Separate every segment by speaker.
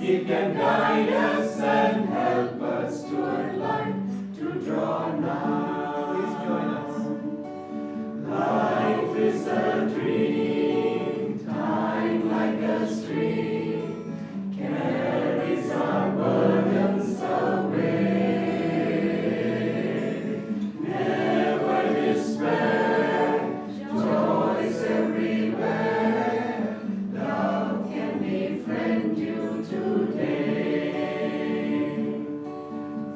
Speaker 1: He can guide us and help us toward light to draw nigh. Please join us. Life is a dream, time like a stream, carries our burdens away. Never despair, joys everywhere. Love can befriend you today.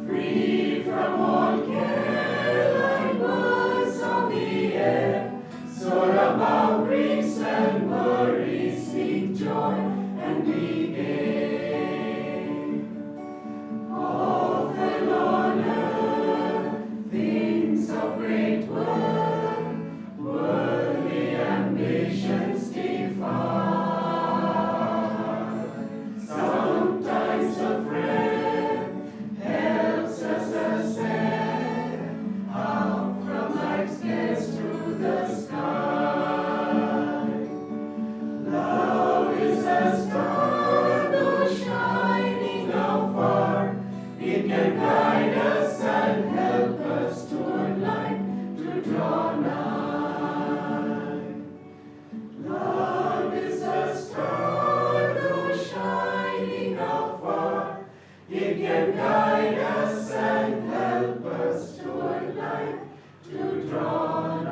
Speaker 1: Free from all care, like birds on the air, soar above griefs and worries, seek joy and be gay. Often on earth, things of great worth, worldly ambitions defy. Sometimes a friend helps us ascend out from life's cares through the sky. Love is a star, though shining afar. It can guide us and help us toward light to draw nigh. Love is a star, though shining afar. It can guide us and help us toward light to draw nigh.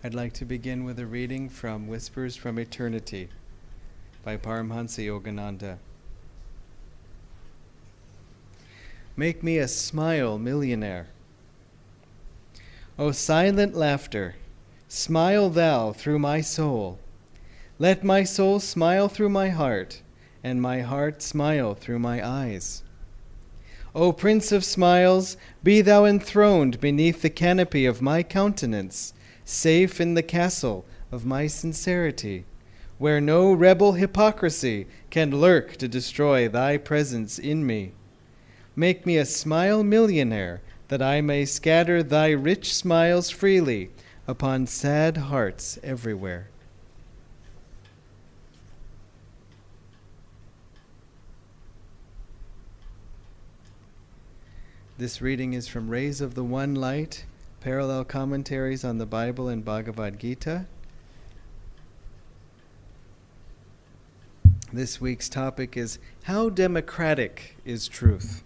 Speaker 2: I'd like to begin with a reading from Whispers from Eternity by Paramhansa Yogananda. Make me a smile millionaire. O silent laughter, smile thou through my soul. Let my soul smile through my heart, and my heart smile through my eyes. O Prince of Smiles, be thou enthroned beneath the canopy of my countenance, safe in the castle of my sincerity, where no rebel hypocrisy can lurk to destroy thy presence in me. Make me a smile millionaire, that I may scatter thy rich smiles freely upon sad hearts everywhere. This reading is from Rays of the One Light, Parallel Commentaries on the Bible and Bhagavad Gita. This week's topic is, how democratic is truth?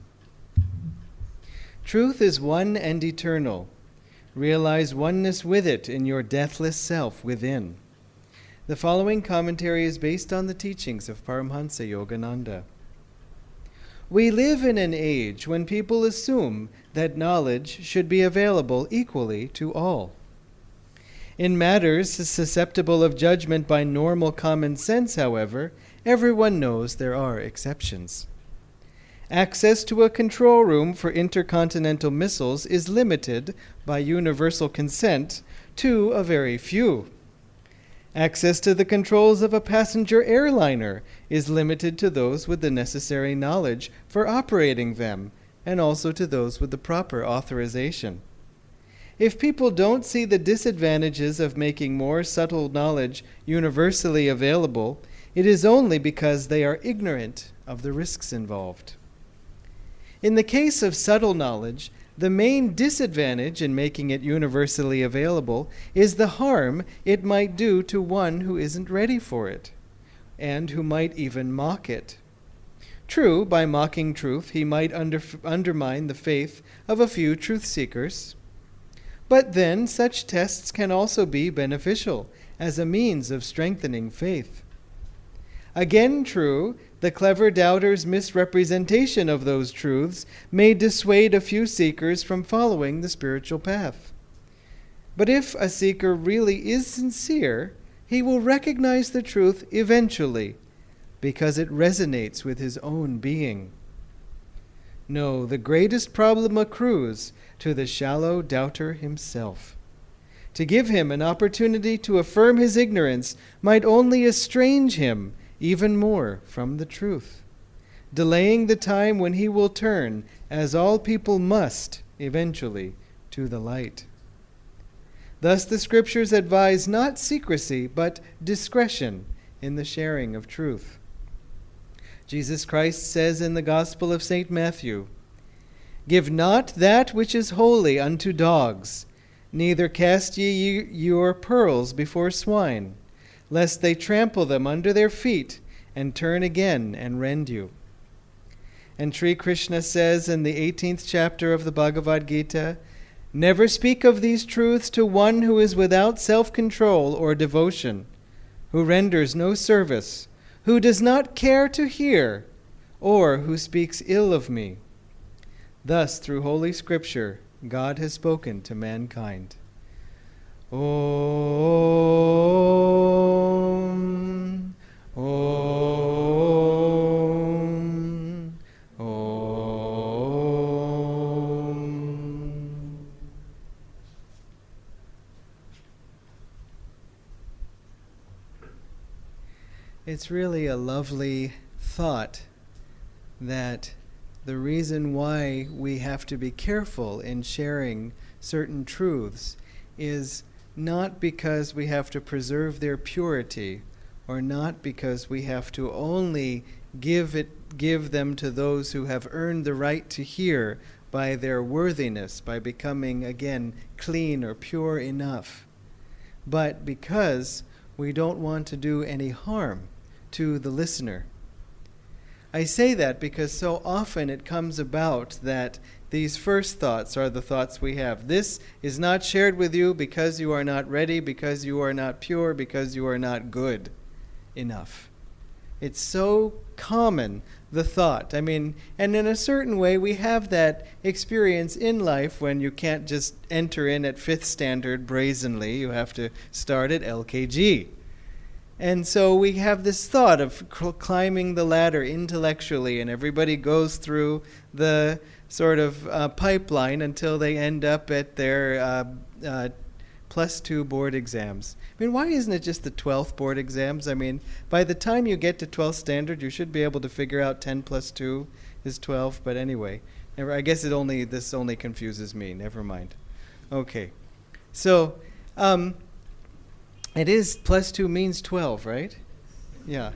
Speaker 2: Truth is one and eternal. Realize oneness with it in your deathless self within. The following commentary is based on the teachings of Paramhansa Yogananda. We live in an age when people assume that knowledge should be available equally to all. In matters susceptible of judgment by normal common sense, however, everyone knows there are exceptions. Access to a control room for intercontinental missiles is limited by universal consent to a very few. Access to the controls of a passenger airliner is limited to those with the necessary knowledge for operating them, and also to those with the proper authorization. If people don't see the disadvantages of making more subtle knowledge universally available, it is only because they are ignorant of the risks involved. In the case of subtle knowledge, the main disadvantage in making it universally available is the harm it might do to one who isn't ready for it, and who might even mock it. True, by mocking truth, he might undermine the faith of a few truth seekers. But then such tests can also be beneficial as a means of strengthening faith. Again true, the clever doubter's misrepresentation of those truths may dissuade a few seekers from following the spiritual path. But if a seeker really is sincere, he will recognize the truth eventually, because it resonates with his own being. No, the greatest problem accrues to the shallow doubter himself. To give him an opportunity to affirm his ignorance might only estrange him even more from the truth, delaying the time when he will turn, as all people must eventually, to the light. Thus the scriptures advise not secrecy, but discretion in the sharing of truth. Jesus Christ says in the Gospel of St. Matthew, "Give not that which is holy unto dogs, neither cast ye your pearls before swine, lest they trample them under their feet, and turn again and rend you." And Sri Krishna says in the 18th chapter of the Bhagavad Gita, "Never speak of these truths to one who is without self-control or devotion, who renders no service, who does not care to hear, or who speaks ill of me." Thus, through Holy Scripture, God has spoken to mankind. Om, Om, Om. It's really a lovely thought that the reason why we have to be careful in sharing certain truths is not because we have to preserve their purity, or not because we have to only give them to those who have earned the right to hear by their worthiness, by becoming, again, clean or pure enough, but because we don't want to do any harm to the listener. I say that because so often it comes about that these first thoughts are the thoughts we have. This is not shared with you because you are not ready, because you are not pure, because you are not good enough. It's so common, the thought. I mean, and in a certain way we have that experience in life when you can't just enter in at 5th standard brazenly. You have to start at LKG. And so we have this thought of climbing the ladder intellectually, and everybody goes through the sort of pipeline until they end up at their +2 board exams. I mean, why isn't it just the 12th board exams? I mean, by the time you get to 12th standard, you should be able to figure out 10 + 2 is 12. But anyway, I guess this only confuses me. Never mind. Okay. So, it is +2 means 12, right? Yeah.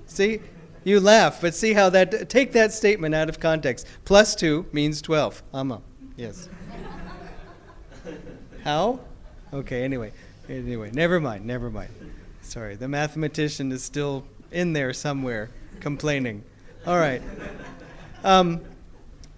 Speaker 2: See? You laugh, but see how take that statement out of context. +2 means 12. Amma. Yes. How? Okay, anyway, never mind. Sorry, the mathematician is still in there somewhere complaining. All right.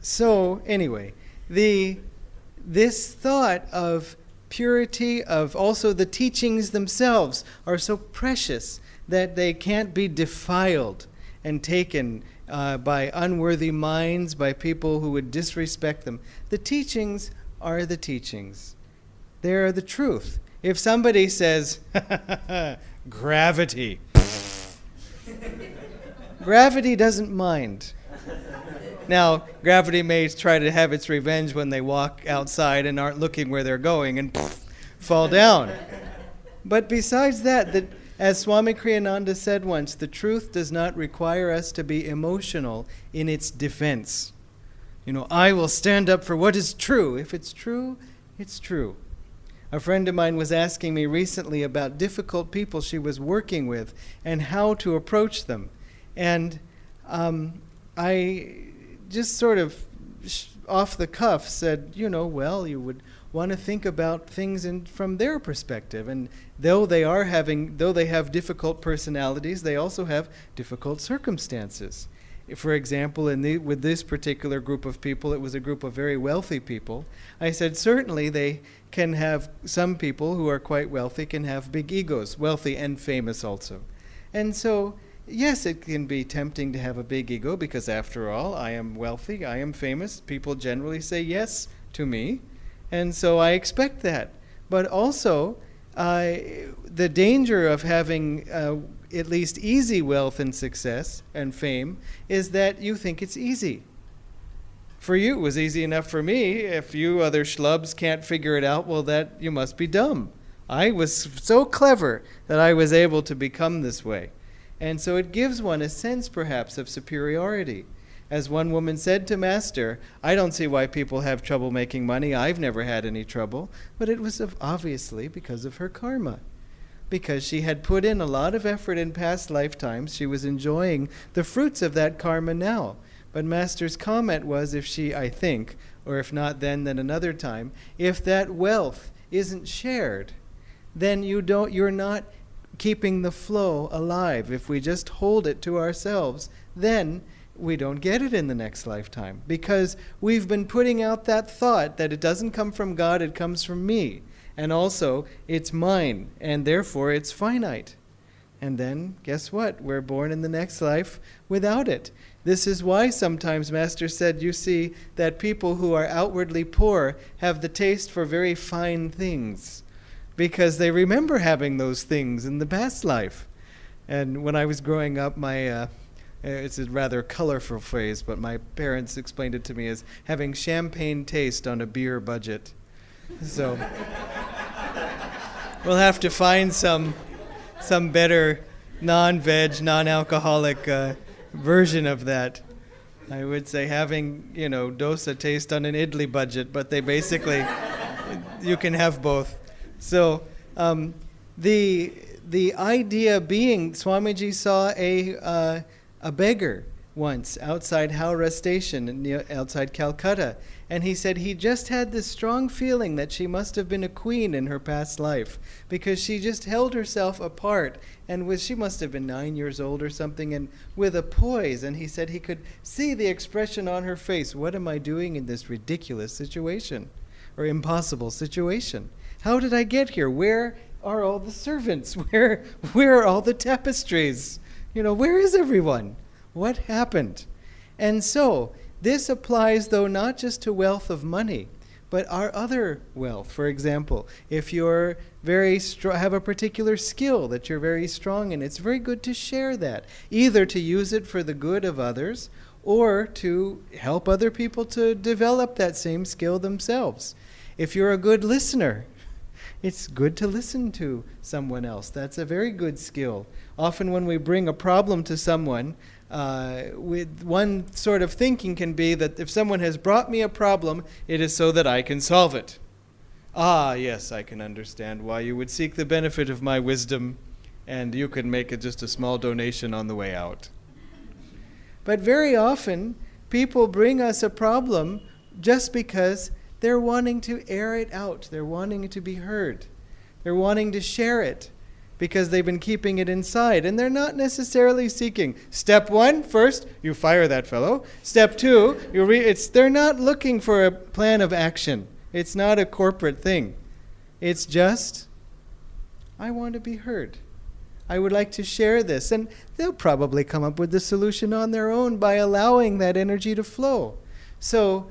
Speaker 2: So anyway, this thought of purity, of also the teachings themselves, are so precious that they can't be defiled and taken by unworthy minds, by people who would disrespect them. The teachings are the teachings. They are the truth. If somebody says, gravity, gravity doesn't mind. Now, gravity may try to have its revenge when they walk outside and aren't looking where they're going and fall down. But besides that, as Swami Kriyananda said once, the truth does not require us to be emotional in its defense. I will stand up for what is true. If it's true, it's true. A friend of mine was asking me recently about difficult people she was working with and how to approach them. And I just sort of off the cuff said, well, you would want to think about things from their perspective. And though they have difficult personalities, they also have difficult circumstances. For example, with this particular group of people, it was a group of very wealthy people. I said, certainly they can have, some people who are quite wealthy can have big egos, wealthy and famous also. And so, yes, it can be tempting to have a big ego because, after all, I am wealthy, I am famous. People generally say yes to me, and so I expect that. But also, the danger of having at least easy wealth and success and fame is that you think it's easy. For you, it was easy enough for me. If you other schlubs can't figure it out, well, that you must be dumb. I was so clever that I was able to become this way. And so it gives one a sense, perhaps, of superiority. As one woman said to Master, "I don't see why people have trouble making money. I've never had any trouble." But it was obviously because of her karma. Because she had put in a lot of effort in past lifetimes. She was enjoying the fruits of that karma now. But Master's comment was, if she, I think, or if not then another time, if that wealth isn't shared, then you're not keeping the flow alive. If we just hold it to ourselves, then we don't get it in the next lifetime. Because we've been putting out that thought that it doesn't come from God, it comes from me. And also, it's mine, and therefore it's finite. And then, guess what? We're born in the next life without it. This is why sometimes Master said, you see, that people who are outwardly poor have the taste for very fine things, because they remember having those things in the past life. And when I was growing up, it's a rather colorful phrase, but my parents explained it to me as having champagne taste on a beer budget. So we'll have to find some better non-veg, non-alcoholic version of that. I would say having, dosa taste on an idli budget, but they basically, you can have both. So the idea being, Swamiji saw a beggar once outside Howrah Station, outside Calcutta, and he said he just had this strong feeling that she must have been a queen in her past life, because she just held herself apart, and she must have been 9 years old or something, and with a poise, and he said he could see the expression on her face. What am I doing in this ridiculous situation, or impossible situation? How did I get here? Where are all the servants? Where are all the tapestries? Where is everyone? What happened? And so, this applies, though, not just to wealth of money, but our other wealth. For example, if you're have a particular skill that you're very strong in, it's very good to share that, either to use it for the good of others or to help other people to develop that same skill themselves. If you're a good listener, it's good to listen to someone else. That's a very good skill. Often when we bring a problem to someone, with one sort of thinking can be that if someone has brought me a problem, it is so that I can solve it. Ah, yes, I can understand why you would seek the benefit of my wisdom, and you can make just a small donation on the way out. But very often, people bring us a problem just because they're wanting to air it out. They're wanting it to be heard. They're wanting to share it, because they've been keeping it inside. And they're not necessarily seeking. Step 1, first, you fire that fellow. Step 2, they're not looking for a plan of action. It's not a corporate thing. It's just, I want to be heard. I would like to share this. And they'll probably come up with the solution on their own by allowing that energy to flow. So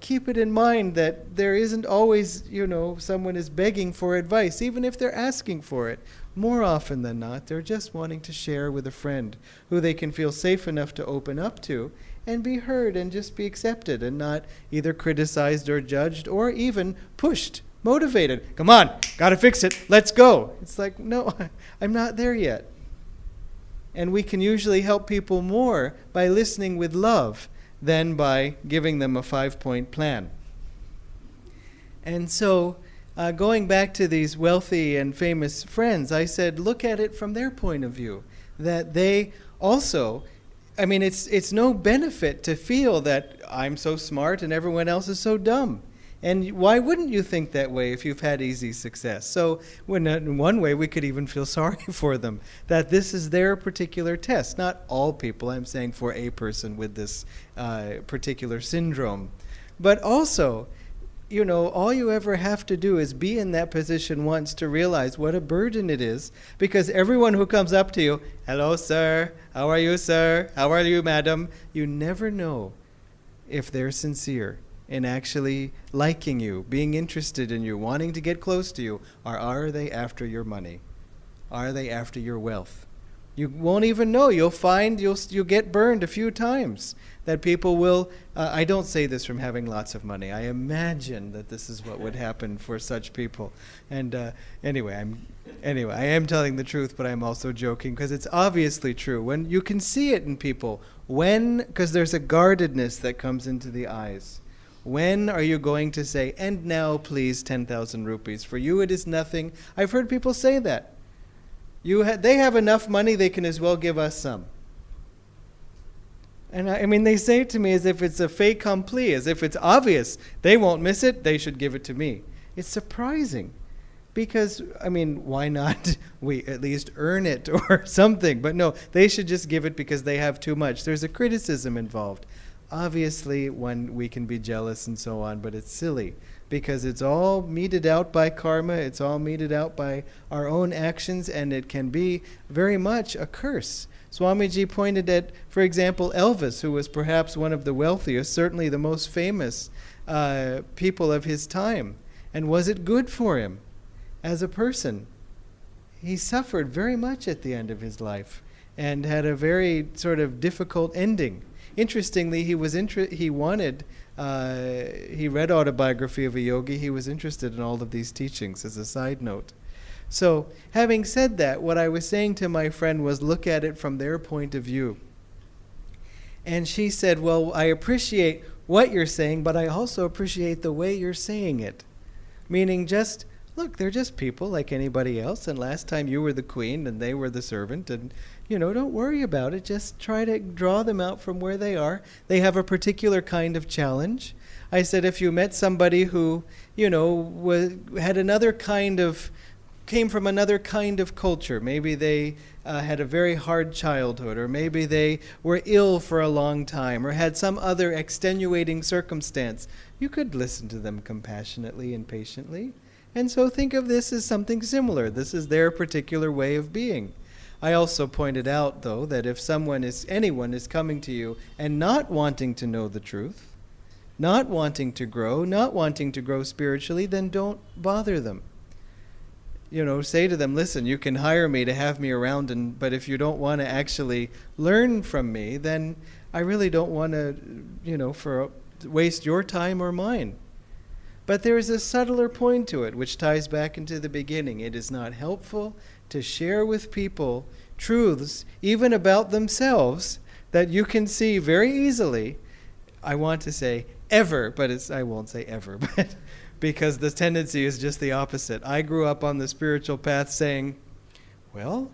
Speaker 2: keep it in mind that there isn't always, someone is begging for advice, even if they're asking for it. More often than not, they're just wanting to share with a friend who they can feel safe enough to open up to and be heard and just be accepted and not either criticized or judged or even pushed, motivated. Come on, gotta fix it, let's go. It's like, no, I'm not there yet. And we can usually help people more by listening with love than by giving them a 5-point plan. And so, going back to these wealthy and famous friends, I said, look at it from their point of view. That they also, it's no benefit to feel that I'm so smart and everyone else is so dumb. And why wouldn't you think that way if you've had easy success? So in one way, we could even feel sorry for them, that this is their particular test. Not all people, I'm saying for a person with this particular syndrome. But also, all you ever have to do is be in that position once to realize what a burden it is, because everyone who comes up to you, hello, sir, how are you, sir, how are you, madam, you never know if they're sincere in actually liking you, being interested in you, wanting to get close to you, or are they after your money? Are they after your wealth? You won't even know. You'll find you'll get burned a few times. That people will, I don't say this from having lots of money. I imagine that this is what would happen for such people. And anyway, I am telling the truth, but I'm also joking because it's obviously true. When you can see it in people, because there's a guardedness that comes into the eyes. When are you going to say, and now please 10,000 rupees? For you it is nothing. I've heard people say that. They have enough money, they can as well give us some. And I mean, they say it to me as if it's a fait accompli, as if it's obvious. They won't miss it, they should give it to me. It's surprising. Because, I mean, why not we at least earn it or something? But no, they should just give it because they have too much. There's a criticism involved. Obviously, we can be jealous and so on, but it's silly. Because it's all meted out by karma, it's all meted out by our own actions, and it can be very much a curse. Swamiji pointed at, for example, Elvis, who was perhaps one of the wealthiest, certainly the most famous people of his time. And was it good for him as a person? He suffered very much at the end of his life and had a very sort of difficult ending. Interestingly, he read Autobiography of a Yogi. He was interested in all of these teachings, as a side note. So, having said that, what I was saying to my friend was look at it from their point of view. And she said, well, I appreciate what you're saying, but I also appreciate the way you're saying it. Meaning just, look, they're just people like anybody else, and last time you were the queen and they were the servant, and, don't worry about it. Just try to draw them out from where they are. They have a particular kind of challenge. I said if you met somebody who, had another kind of came from another kind of culture. Maybe they had a very hard childhood, or maybe they were ill for a long time, or had some other extenuating circumstance. You could listen to them compassionately and patiently. And so think of this as something similar. This is their particular way of being. I also pointed out, though, that if anyone is coming to you and not wanting to know the truth, not wanting to grow spiritually, then don't bother them. Say to them, listen, you can hire me to have me around, but if you don't want to actually learn from me, then I really don't want to, waste your time or mine. But there is a subtler point to it, which ties back into the beginning. It is not helpful to share with people truths, even about themselves, that you can see very easily. I want to say ever, but I won't say ever, but because the tendency is just the opposite. I grew up on the spiritual path saying, well,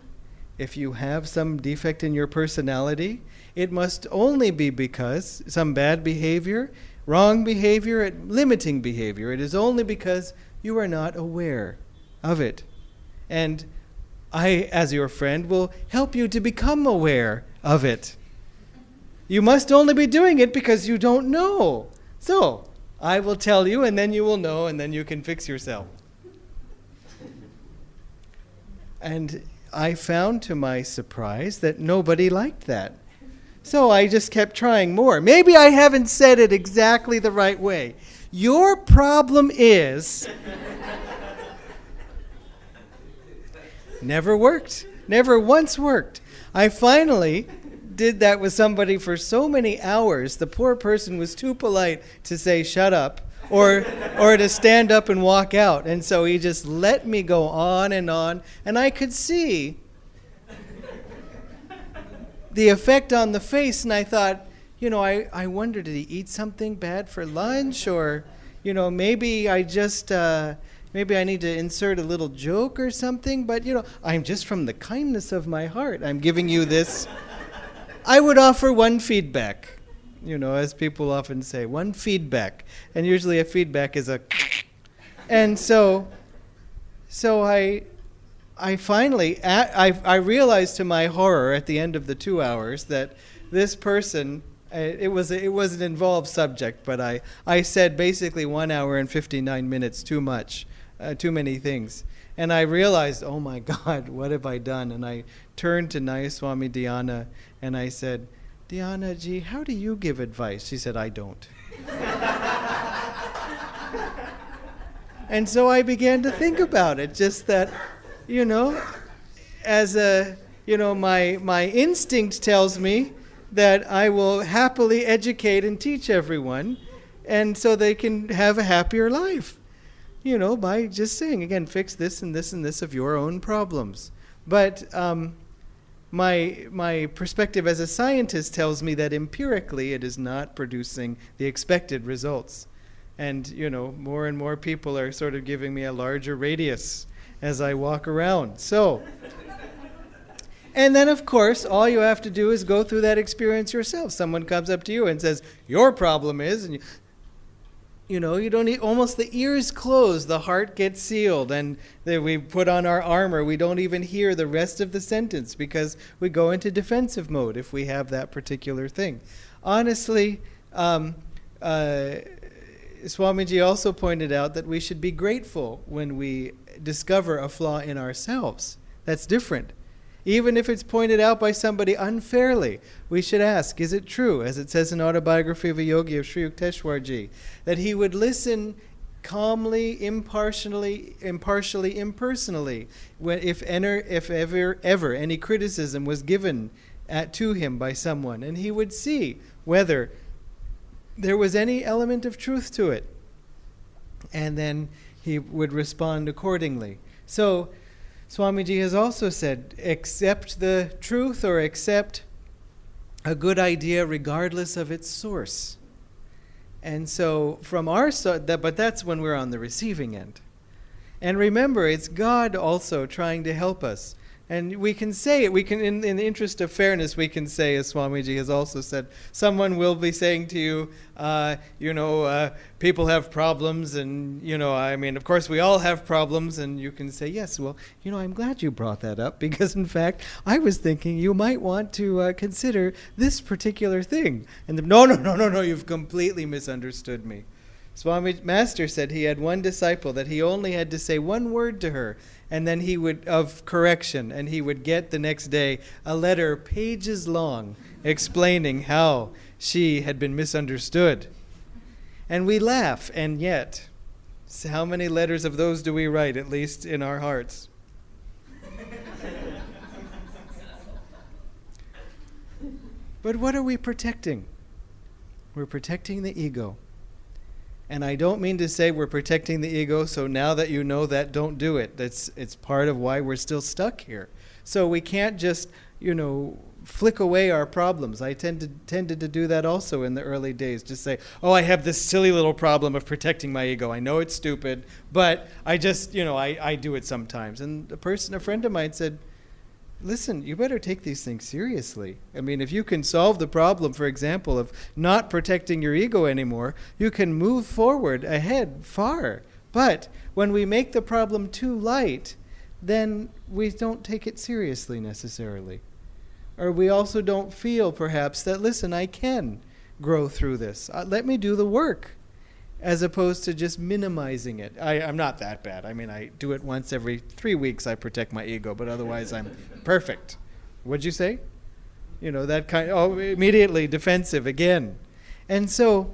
Speaker 2: if you have some defect in your personality, it must only be because some bad behavior, wrong behavior, limiting behavior. It is only because you are not aware of it. And I, as your friend, will help you to become aware of it. You must only be doing it because you don't know. So, I will tell you, and then you will know, and then you can fix yourself. And I found to my surprise that nobody liked that. So I just kept trying more. Maybe I haven't said it exactly the right way. Your problem is... Never worked. Never once worked. I finally did that with somebody for so many hours, the poor person was too polite to say shut up or to stand up and walk out. And so he just let me go on, and I could see the effect on the face, and I thought, I wonder, did he eat something bad for lunch? Or, maybe I just... maybe I need to insert a little joke or something, but, I'm just from the kindness of my heart. I'm giving you this. I would offer one feedback, as people often say, one feedback. And usually a feedback is a... And so I finally, I realized to my horror at the end of the 2 hours that this person... It was an involved subject, but I said basically 1 hour and 59 minutes too much. Too many things. And I realized, oh my God, what have I done? And I turned to Nayaswami Dhyana and I said, Dhyana ji, how do you give advice? She said, I don't. And so I began to think about it, just that, as my instinct tells me that I will happily educate and teach everyone, and so they can have a happier life, by just saying, again, fix this and this and this of your own problems. But my perspective as a scientist tells me that empirically it is not producing the expected results. And, more and more people are sort of giving me a larger radius as I walk around. So, and then, of course, all you have to do is go through that experience yourself. Someone comes up to you and says, your problem is, and you don't need, almost the ears close, the heart gets sealed, and we put on our armor. We don't even hear the rest of the sentence because we go into defensive mode if we have that particular thing. Honestly, Swamiji also pointed out that we should be grateful when we discover a flaw in ourselves. That's different. Even if it's pointed out by somebody unfairly, we should ask, is it true, as it says in Autobiography of a Yogi of Sri Yukteswarji, that he would listen calmly, impartially, impersonally, if ever any criticism was given to him by someone, and he would see whether there was any element of truth to it, and then he would respond accordingly. So Swamiji has also said, accept the truth or accept a good idea regardless of its source. And so from our side, but that's when we're on the receiving end. And remember, it's God also trying to help us. And we can say it, in the interest of fairness, we can say, as Swamiji has also said, someone will be saying to you, people have problems, and, of course we all have problems, and you can say, yes, well, I'm glad you brought that up, because in fact, I was thinking you might want to consider this particular thing. And no, you've completely misunderstood me. Swami Master said he had one disciple that he only had to say one word to her, and then he would, of correction, and he would get the next day a letter pages long explaining how she had been misunderstood. And we laugh, and yet, how many letters of those do we write, at least in our hearts? But what are we protecting? We're protecting the ego. And I don't mean to say we're protecting the ego, so now that you know that, don't do it. It's part of why we're still stuck here. So we can't just, flick away our problems. I tended to do that also in the early days. Just say, I have this silly little problem of protecting my ego. I know it's stupid, but I just, I do it sometimes. And a friend of mine said, listen, you better take these things seriously. I mean, if you can solve the problem, for example, of not protecting your ego anymore, you can move forward ahead far. But when we make the problem too light, then we don't take it seriously necessarily. Or we also don't feel, perhaps, that, listen, I can grow through this. Let me do the work, as opposed to just minimizing it. I'm not that bad. I mean, I do it once every 3 weeks. I protect my ego, but otherwise I'm perfect. What'd you say? That kind. Immediately defensive again. And so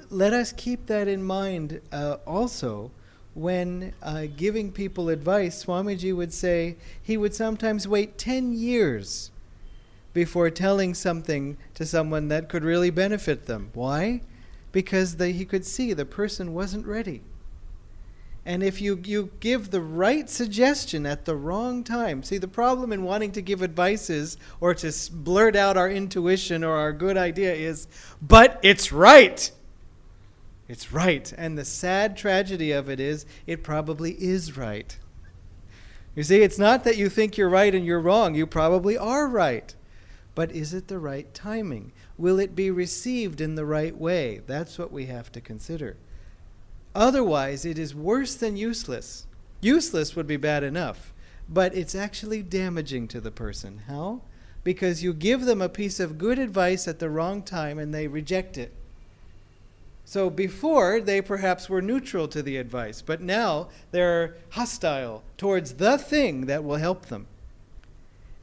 Speaker 2: let us keep that in mind also when giving people advice. Swamiji would say he would sometimes wait 10 years before telling something to someone that could really benefit them. Why? Because he could see the person wasn't ready. And if you give the right suggestion at the wrong time, see, the problem in wanting to give advice is, or to blurt out our intuition or our good idea is, but it's right. It's right. And the sad tragedy of it is, it probably is right. You see, it's not that you think you're right and you're wrong. You probably are right. But is it the right timing? Will it be received in the right way? That's what we have to consider. Otherwise, it is worse than useless. Useless would be bad enough, but it's actually damaging to the person. How? Because you give them a piece of good advice at the wrong time and they reject it. So before, they perhaps were neutral to the advice, but now they're hostile towards the thing that will help them.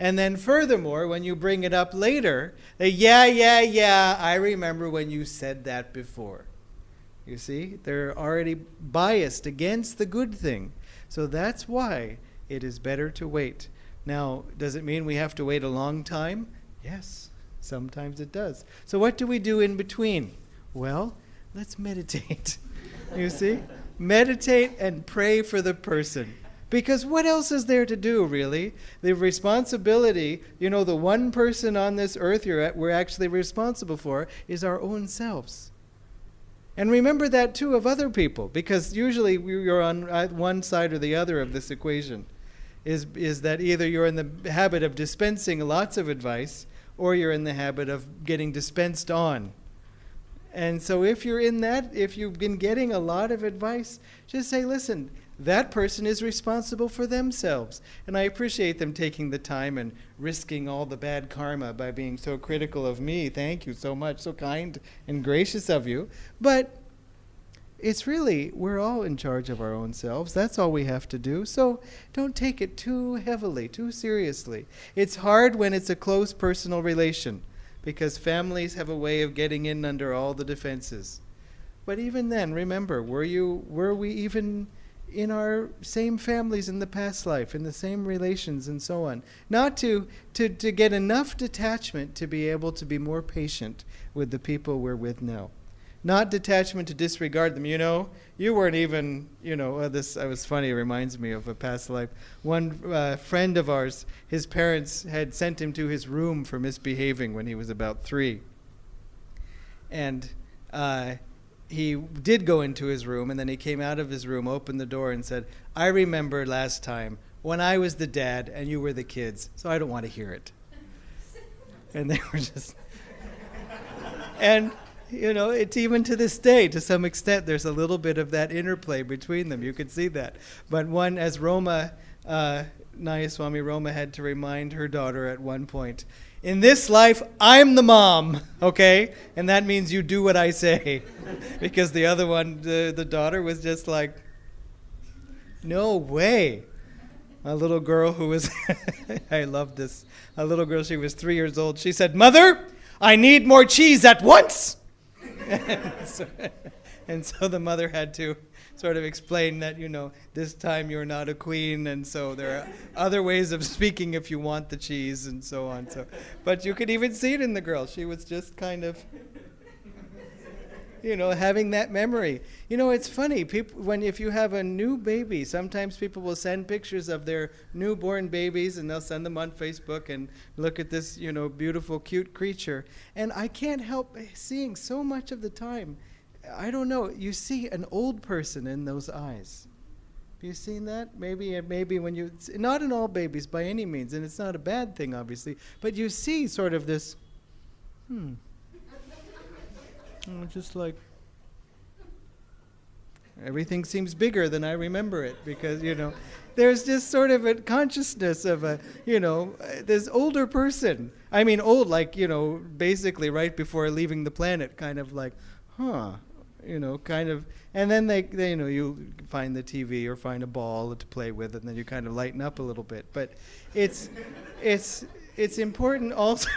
Speaker 2: And then furthermore, when you bring it up later, they, I remember when you said that before. You see, they're already biased against the good thing. So that's why it is better to wait Now, does it mean we have to wait a long time? Yes, sometimes it does. So what do we do in between? Well, let's meditate. You see? Meditate and pray for the person. Because what else is there to do, really? The responsibility, the one person on this earth we're actually responsible for is our own selves. And remember that, too, of other people, because usually you're on one side or the other of this equation, is that either you're in the habit of dispensing lots of advice, or you're in the habit of getting dispensed on. And so if you've been getting a lot of advice, just say, listen, that person is responsible for themselves. And I appreciate them taking the time and risking all the bad karma by being so critical of me. Thank you so much, so kind and gracious of you. But it's really, we're all in charge of our own selves. That's all we have to do. So don't take it too heavily, too seriously. It's hard when it's a close personal relation, because families have a way of getting in under all the defenses. But even then, remember, were we even in our same families in the past life, in the same relations and so on? Not to get enough detachment to be able to be more patient with the people we're with now. Not detachment to disregard them. You weren't even, this was funny, it reminds me of a past life. One friend of ours, his parents had sent him to his room for misbehaving when he was about 3. And he did go into his room, and then he came out of his room, opened the door, and said, I remember last time when I was the dad and you were the kids, so I don't want to hear it. And they were just... And... it's even to this day, to some extent, there's a little bit of that interplay between them. You could see that. But as Nayaswami Roma had to remind her daughter at one point, in this life, I'm the mom, okay? And that means you do what I say. Because the other one, the daughter, was just like, no way. A little girl who was, I love this, a little girl, she was 3 years old. She said, Mother, I need more cheese at once. And so the mother had to sort of explain that, this time you're not a queen, and so there are other ways of speaking if you want the cheese and so on. But you could even see it in the girl. She was just kind of, having that memory. It's funny, if you have a new baby, sometimes people will send pictures of their newborn babies, and they'll send them on Facebook and look at this, beautiful, cute creature. And I can't help seeing so much of the time, I don't know, you see an old person in those eyes. Have you seen that? Maybe when not in all babies by any means, and it's not a bad thing, obviously, but you see sort of this, just like, everything seems bigger than I remember it, because, there's just sort of a consciousness of this older person. I mean, old, like, basically right before leaving the planet, kind of like, kind of, and then they you find the TV or find a ball to play with, and then you kind of lighten up a little bit. But it's important also.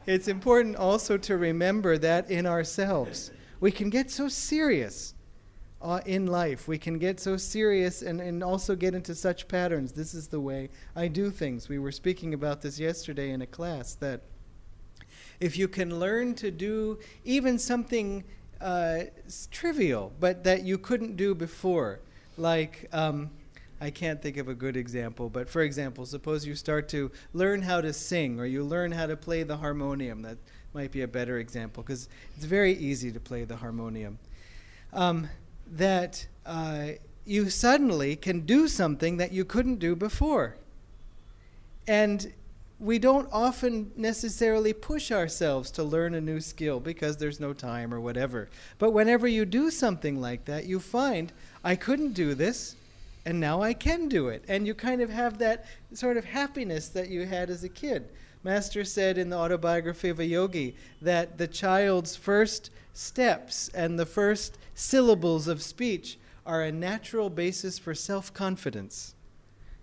Speaker 2: It's important also to remember that in ourselves. We can get so serious in life. We can get so serious and also get into such patterns. This is the way I do things. We were speaking about this yesterday in a class, that if you can learn to do even something trivial, but that you couldn't do before, like... I can't think of a good example, but for example, suppose you start to learn how to sing, or you learn how to play the harmonium. That might be a better example, because it's very easy to play the harmonium. That you suddenly can do something that you couldn't do before. And we don't often necessarily push ourselves to learn a new skill because there's no time or whatever. But whenever you do something like that, you find, I couldn't do this, and now I can do it. And you kind of have that sort of happiness that you had as a kid. Master said in the autobiography of a yogi that the child's first steps and the first syllables of speech are a natural basis for self-confidence.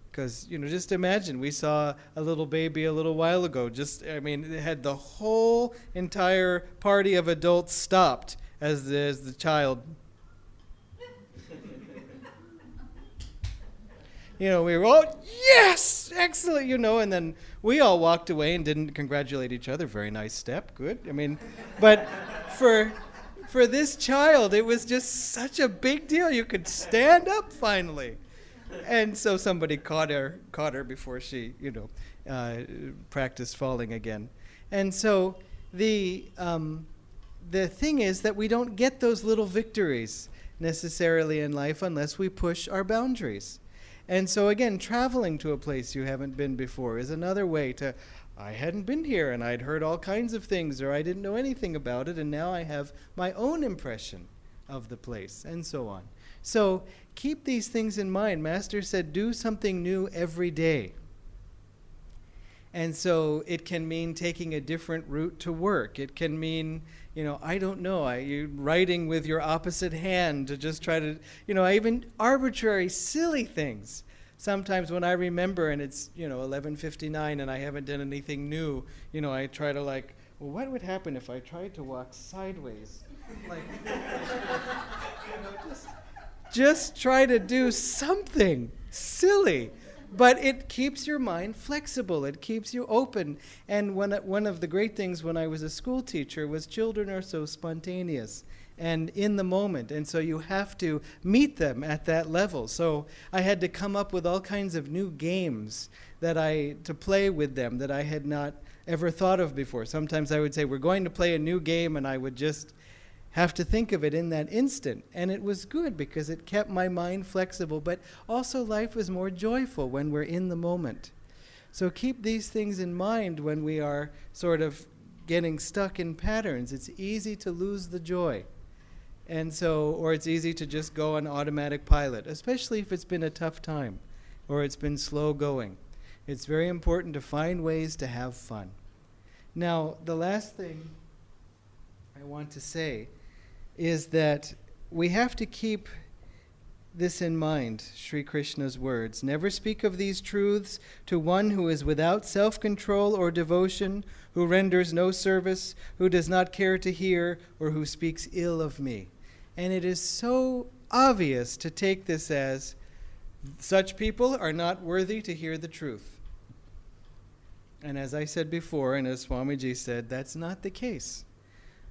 Speaker 2: Because, just imagine, we saw a little baby a little while ago. It had the whole entire party of adults stopped as the child... We were, oh, yes, excellent, and then we all walked away and didn't congratulate each other. Very nice step, good. But for this child, it was just such a big deal. You could stand up finally. And so somebody caught her before she, practiced falling again. And so the thing is that we don't get those little victories necessarily in life unless we push our boundaries. And so again, traveling to a place you haven't been before is another way to, I hadn't been here and I'd heard all kinds of things, or I didn't know anything about it, and now I have my own impression of the place, and so on. So keep these things in mind. Master said, do something new every day. And so it can mean taking a different route to work. It can mean, I don't know, you writing with your opposite hand to just try to, even arbitrary, silly things. Sometimes when I remember and it's, 11:59 and I haven't done anything new, I try to well, what would happen if I tried to walk sideways? Just try to do something silly. But it keeps your mind flexible. It keeps you open. And one of the great things when I was a school teacher was children are so spontaneous and in the moment. And so you have to meet them at that level. So I had to come up with all kinds of new games to play with them that I had not ever thought of before. Sometimes I would say, we're going to play a new game, and I would just have to think of it in that instant. And it was good because it kept my mind flexible, but also life was more joyful when we're in the moment. So keep these things in mind when we are sort of getting stuck in patterns. It's easy to lose the joy. Or it's easy to just go on automatic pilot, especially if it's been a tough time or it's been slow going. It's very important to find ways to have fun. Now, the last thing I want to say is that we have to keep this in mind, Sri Krishna's words. Never speak of these truths to one who is without self-control or devotion, who renders no service, who does not care to hear, or who speaks ill of me. And it is so obvious to take this as such people are not worthy to hear the truth. And as I said before, and as Swamiji said, that's not the case.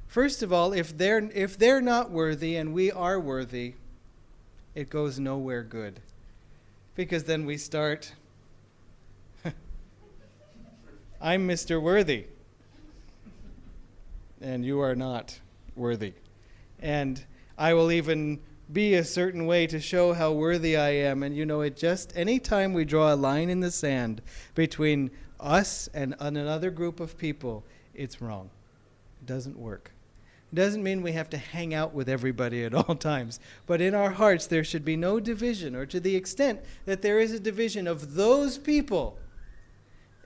Speaker 2: First of all, if they're not worthy and we are worthy, it goes nowhere good. Because then we start, I'm Mr. Worthy, and you are not worthy. And I will even be a certain way to show how worthy I am. And anytime we draw a line in the sand between us and another group of people, it's wrong. It doesn't work. It doesn't mean we have to hang out with everybody at all times. But in our hearts, there should be no division, or to the extent that there is a division of those people,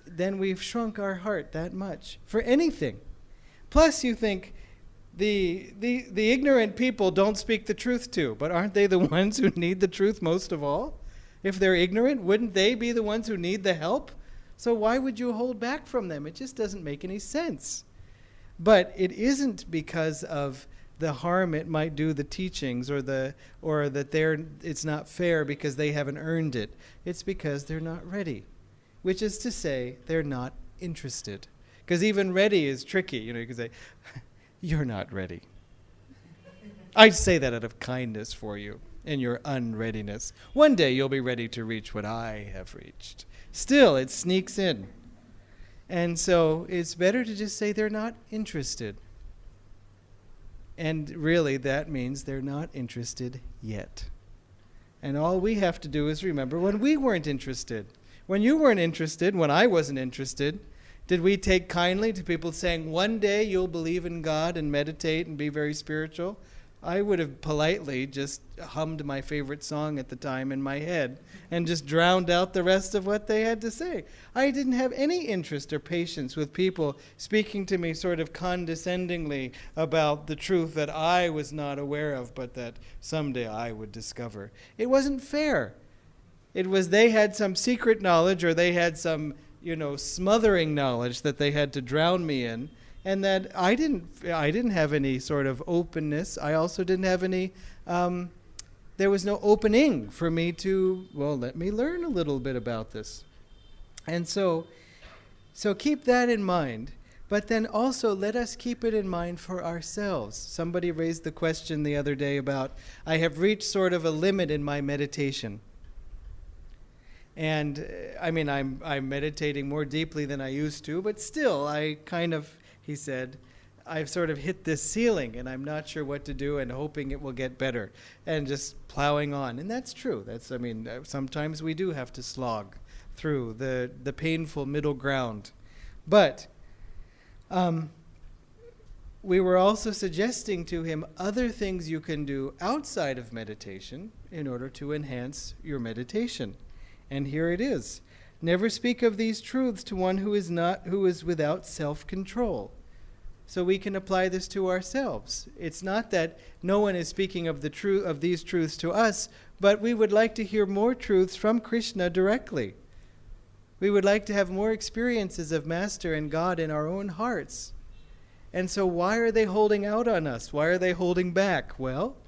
Speaker 2: then we've shrunk our heart that much for anything. Plus, you think, the ignorant people don't speak the truth to, but aren't they the ones who need the truth most of all? If they're ignorant, wouldn't they be the ones who need the help? So why would you hold back from them? It just doesn't make any sense. But it isn't because of the harm it might do the teachings, or that it's not fair because they haven't earned it. It's because they're not ready, which is to say they're not interested. Because even ready is tricky. You can say, you're not ready. I'd say that out of kindness for you in your unreadiness. One day you'll be ready to reach what I have reached. Still, it sneaks in. And so it's better to just say they're not interested. And really, that means they're not interested yet. And all we have to do is remember when we weren't interested. When you weren't interested, when I wasn't interested, did we take kindly to people saying, one day you'll believe in God and meditate and be very spiritual? I would have politely just hummed my favorite song at the time in my head and just drowned out the rest of what they had to say. I didn't have any interest or patience with people speaking to me sort of condescendingly about the truth that I was not aware of, but that someday I would discover. It wasn't fair. It was they had some secret knowledge, or they had some, smothering knowledge that they had to drown me in. And that I didn't have any sort of openness. I also didn't have any there was no opening for me to, well, let me learn a little bit about this. And so keep that in mind. But then also let us keep it in mind for ourselves. Somebody raised the question the other day about, I have reached sort of a limit in my meditation. And I'm meditating more deeply than I used to, but still he said, I've sort of hit this ceiling and I'm not sure what to do and hoping it will get better and just plowing on. And that's true. Sometimes we do have to slog through the painful middle ground. But we were also suggesting to him other things you can do outside of meditation in order to enhance your meditation. And here it is. Never speak of these truths to one who is without self-control. So we can apply this to ourselves. It's not that no one is speaking of these truths to us, but we would like to hear more truths from Krishna directly. We would like to have more experiences of Master and God in our own hearts. And so why are they holding out on us? Why are they holding back? Well,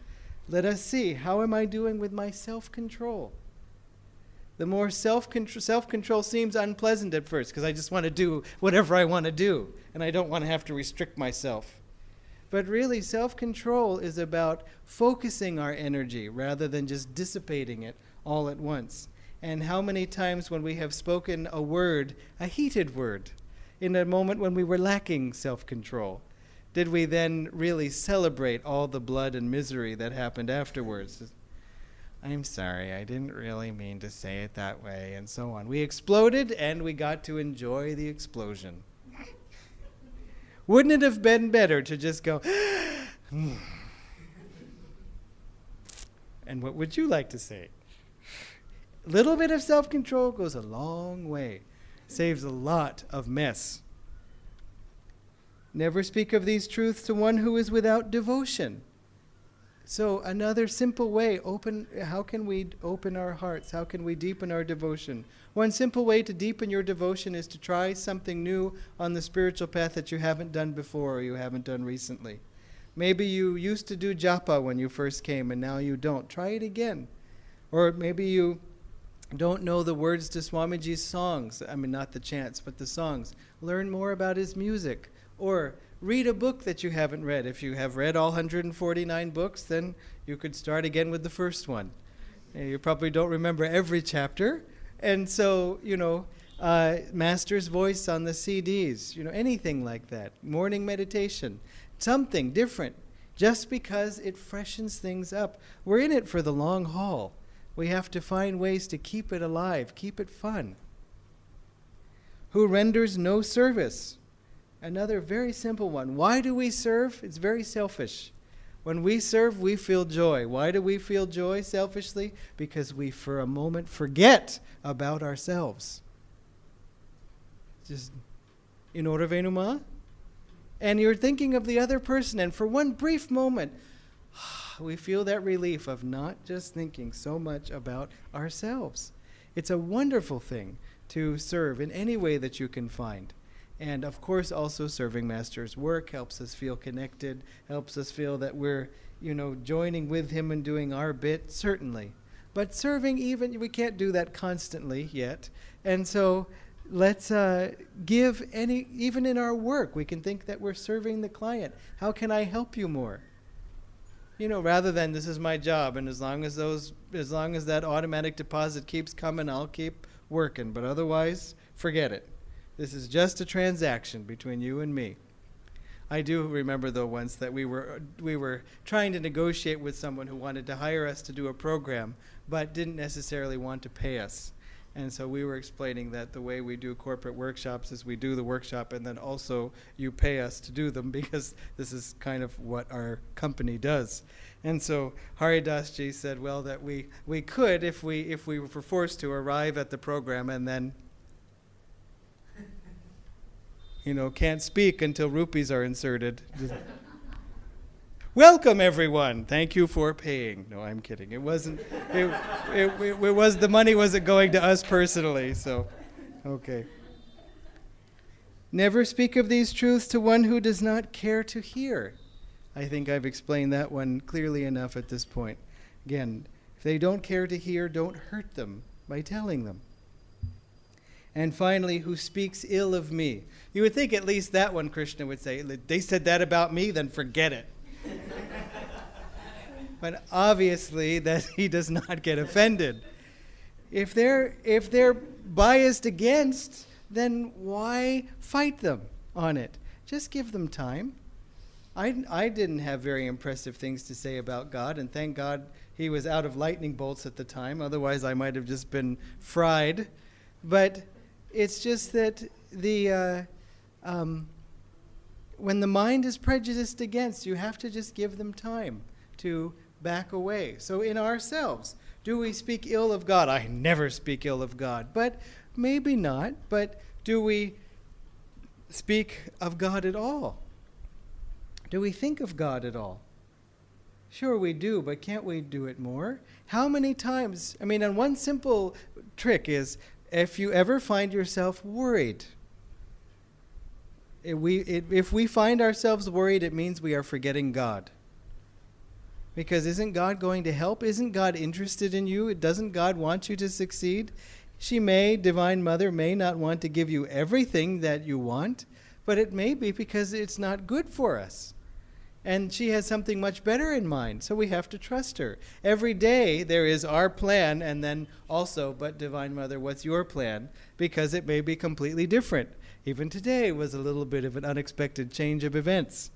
Speaker 2: let us see. How am I doing with my self-control? The more self-control seems unpleasant at first, because I just want to do whatever I want to do, and I don't want to have to restrict myself. But really, self-control is about focusing our energy rather than just dissipating it all at once. And how many times when we have spoken a word, a heated word, in a moment when we were lacking self-control, did we then really celebrate all the blood and misery that happened afterwards? I'm sorry, I didn't really mean to say it that way, and so on. We exploded, and we got to enjoy the explosion. Wouldn't it have been better to just go, and what would you like to say? A little bit of self-control goes a long way, saves a lot of mess. Never speak of these truths to one who is without devotion. So another simple way, how can we open our hearts? How can we deepen our devotion? One simple way to deepen your devotion is to try something new on the spiritual path that you haven't done before or you haven't done recently. Maybe you used to do japa when you first came and now you don't. Try it again. Or maybe you don't know the words to Swamiji's songs. Not the chants, but the songs. Learn more about his music. Or read a book that you haven't read. If you have read all 149 books, then you could start again with the first one. You probably don't remember every chapter. And so, Master's voice on the CDs, anything like that. Morning meditation, something different, just because it freshens things up. We're in it for the long haul. We have to find ways to keep it alive, keep it fun. Who renders no service. Another very simple one. Why do we serve? It's very selfish. When we serve, we feel joy. Why do we feel joy selfishly? Because we, for a moment, forget about ourselves. Just, in order venuma. And you're thinking of the other person, and for one brief moment, we feel that relief of not just thinking so much about ourselves. It's a wonderful thing to serve in any way that you can find. And of course, also serving Master's work helps us feel connected, helps us feel that we're, joining with him and doing our bit, certainly. But serving we can't do that constantly yet. And so let's give even in our work, we can think that we're serving the client. How can I help you more? Rather than this is my job, and as long as that automatic deposit keeps coming, I'll keep working. But otherwise, forget it. This is just a transaction between you and me. I do remember, though, once that we were trying to negotiate with someone who wanted to hire us to do a program, but didn't necessarily want to pay us. And so we were explaining that the way we do corporate workshops is we do the workshop and then also you pay us to do them because this is kind of what our company does. And so Haridas Ji said, well, that we could, if we were forced to, arrive at the program and then can't speak until rupees are inserted. Welcome, everyone. Thank you for paying. No, I'm kidding. It wasn't. It was the money wasn't going to us personally. So, okay. Never speak of these truths to one who does not care to hear. I think I've explained that one clearly enough at this point. Again, If they don't care to hear, don't hurt them by telling them. And finally, who speaks ill of me. You would think at least that one Krishna would say, they said that about me, then forget it. But obviously that he does not get offended. If they're biased against, then why fight them on it? Just give them time. I didn't have very impressive things to say about God, and thank God he was out of lightning bolts at the time. Otherwise, I might have just been fried. But it's just that when the mind is prejudiced against, you have to just give them time to back away. So in ourselves, do we speak ill of God? I never speak ill of God. But maybe not. But do we speak of God at all? Do we think of God at all? Sure we do, but can't we do it more? How many times? And one simple trick is, if you ever find yourself worried, if we find ourselves worried, it means we are forgetting God. Because isn't God going to help? Isn't God interested in you? Doesn't God want you to succeed? Divine Mother may not want to give you everything that you want, but it may be because it's not good for us. And she has something much better in mind, so we have to trust her. Every day there is our plan, and then also, but Divine Mother, what's your plan? Because it may be completely different. Even today was a little bit of an unexpected change of events,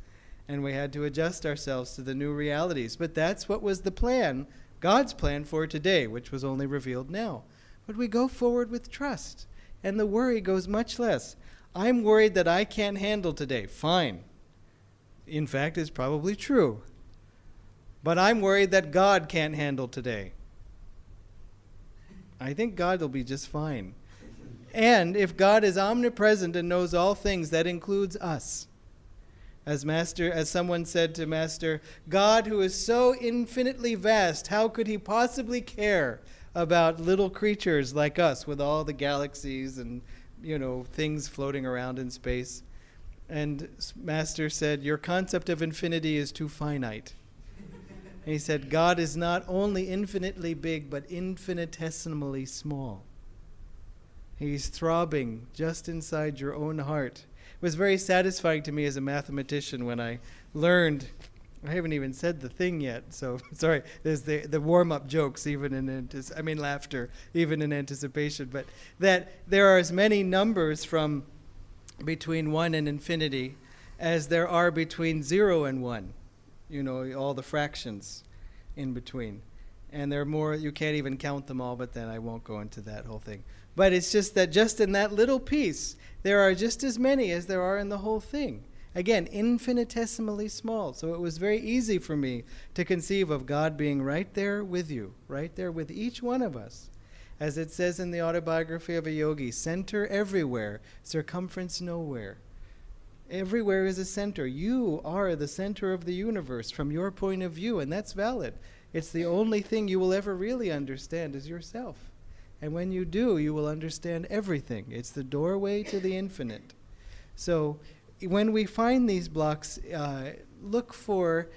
Speaker 2: and we had to adjust ourselves to the new realities. But that's what was the plan, God's plan for today, which was only revealed now. But we go forward with trust, and the worry goes much less. I'm worried that I can't handle today. Fine. In fact, it's probably true. But I'm worried that God can't handle today. I think God will be just fine. And if God is omnipresent and knows all things, that includes us. As someone said to Master, God, who is so infinitely vast, how could he possibly care about little creatures like us with all the galaxies and, things floating around in space? And Master said, your concept of infinity is too finite. And he said, God is not only infinitely big, but infinitesimally small. He's throbbing just inside your own heart. It was very satisfying to me as a mathematician when I learned, I haven't even said the thing yet, so sorry, there's the warm-up jokes, laughter, even in anticipation, but that there are as many numbers from between 1 and infinity as there are between 0 and 1. All the fractions in between. And there are more, you can't even count them all, but then I won't go into that whole thing. But it's just that just in that little piece, there are just as many as there are in the whole thing. Again, infinitesimally small. So it was very easy for me to conceive of God being right there with you, right there with each one of us. As it says in the autobiography of a yogi, center everywhere, circumference nowhere. Everywhere is a center. You are the center of the universe from your point of view, and that's valid. It's the only thing you will ever really understand is yourself. And when you do, you will understand everything. It's the doorway to the infinite. So when we find these blocks, look for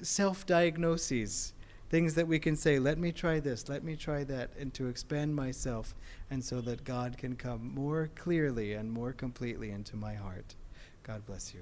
Speaker 2: self-diagnoses. Things that we can say, let me try this, let me try that, and to expand myself, and so that God can come more clearly and more completely into my heart. God bless you.